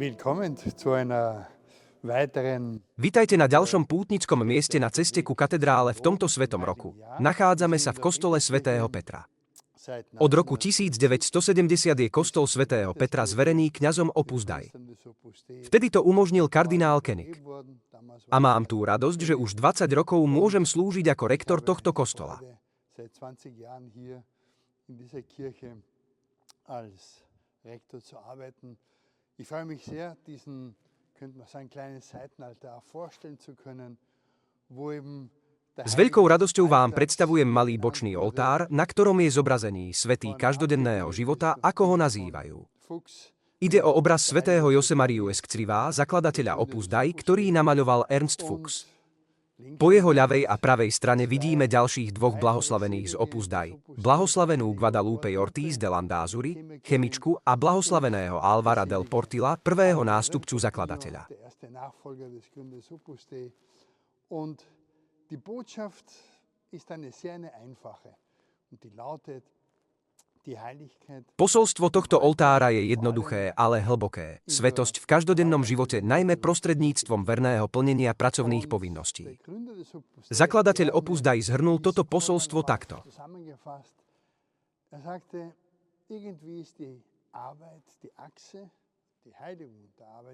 Willkommen zu einer weiteren. Vitajte na ďalšom pútnickom mieste na ceste ku katedrále v tomto svetom roku. Nachádzame sa v kostole svätého Petra. Od roku 1970 je kostol svätého Petra zverený kňazom Opus Dei. Vtedy to umožnil kardinál Koenig. A mám tú radosť, že už 20 rokov môžem slúžiť ako rektor tohto kostola. Ich freue mich sehr, diesen, könnte man sagen, kleinen Seitenaltar vorstellen zu können, wo eben S veľkou radosťou vám predstavujem malý bočný oltár, na ktorom je zobrazený svätý každodenného života, ako ho nazývajú. Ide o obraz svätého Josemariu Esccrivá, zakladateľa Opus Dei, ktorý namaľoval Ernst Fuchs. Po jeho ľavej a pravej strane vidíme ďalších dvoch blahoslavených z Opus Dei. Blahoslavenú Guadalupe Ortiz de Landázuri, chemičku, a blahoslaveného Alvara del Portilla, prvého nástupcu zakladateľa. Posolstvo tohto oltára je jednoduché, ale hlboké. Svetosť v každodennom živote, najmä prostredníctvom verného plnenia pracovných povinností. Zakladateľ Opus Dei zhrnul toto posolstvo takto.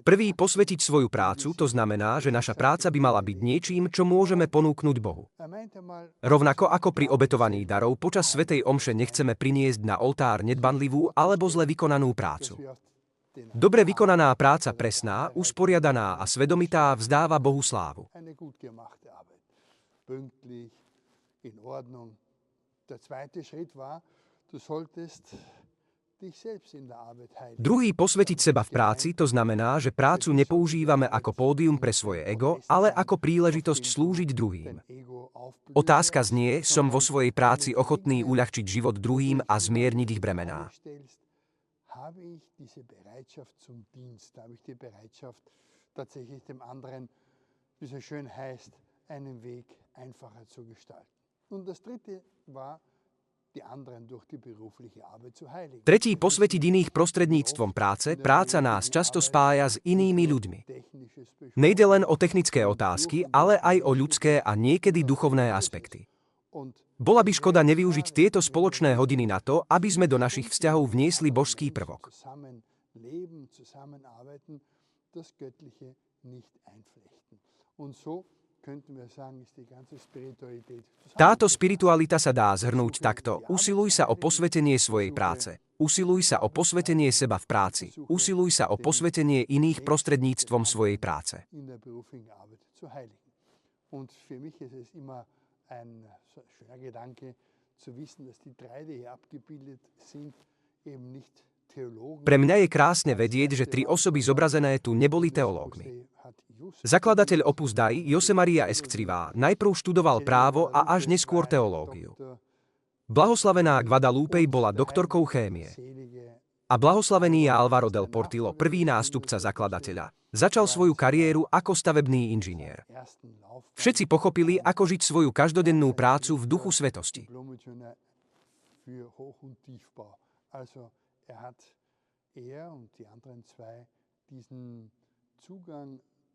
Prvý, posvetiť svoju prácu, to znamená, že naša práca by mala byť niečím, čo môžeme ponúknuť Bohu. Rovnako ako pri obetovaní darov, počas svätej omše nechceme priniesť na oltár nedbanlivú alebo zle vykonanú prácu. Dobre vykonaná práca, presná, usporiadaná a svedomitá, vzdáva Bohu slávu. Druhý, posvetiť seba v práci, to znamená, že prácu nepoužívame ako pódium pre svoje ego, ale ako príležitosť slúžiť druhým. Otázka znie, som vo svojej práci ochotný uľahčiť život druhým a zmierniť ich bremená. Tretí, posvetiť iných prostredníctvom práce. Práca nás často spája s inými ľuďmi. Nejde len o technické otázky, ale aj o ľudské a niekedy duchovné aspekty. Bola by škoda nevyužiť tieto spoločné hodiny na to, aby sme do našich vzťahov vniesli božský prvok. Táto spiritualita sa dá zhrnúť takto. Usiluj sa o posvetenie svojej práce. Usiluj sa o posvetenie seba v práci. Usiluj sa o posvetenie iných prostredníctvom svojej práce. Pre mňa je krásne vedieť, že tri osoby zobrazené tu neboli teológmi. Zakladateľ Opus Dei, Josemaria Esccrivá, najprv študoval právo a až neskôr teológiu. Blahoslavená Guadalupe bola doktorkou chémie. A blahoslavený Alvaro del Portillo, prvý nástupca zakladateľa, začal svoju kariéru ako stavebný inžinier. Všetci pochopili, ako žiť svoju každodennú prácu v duchu svetosti.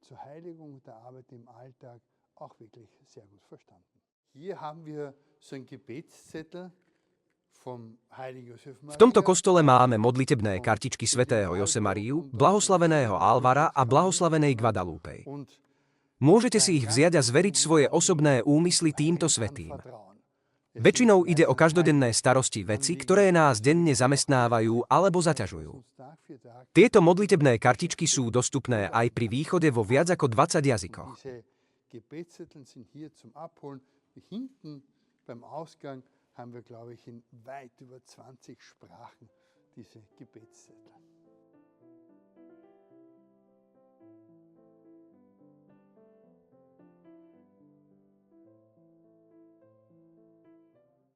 Zur Heiligung der Arbeit im Alltag auch wirklich sehr gut verstanden. Hier haben wir so ein Gebetszettel vom heiligen Josef Maria. V tomto kostole máme modlitebné kartičky svätého Josemariu, blahoslaveného Alvara a blahoslavenej Guadalupe. Môžete si ich vziať a zveriť svoje osobné úmysly týmto svätým. Väčšinou ide o každodenné starosti, veci, ktoré nás denne zamestnávajú alebo zaťažujú. Tieto modlitebné kartičky sú dostupné aj pri východe vo viac ako 20 jazykoch. Haben wir, glaube ich, in weit über 20 Sprachen diese Gebetszettel.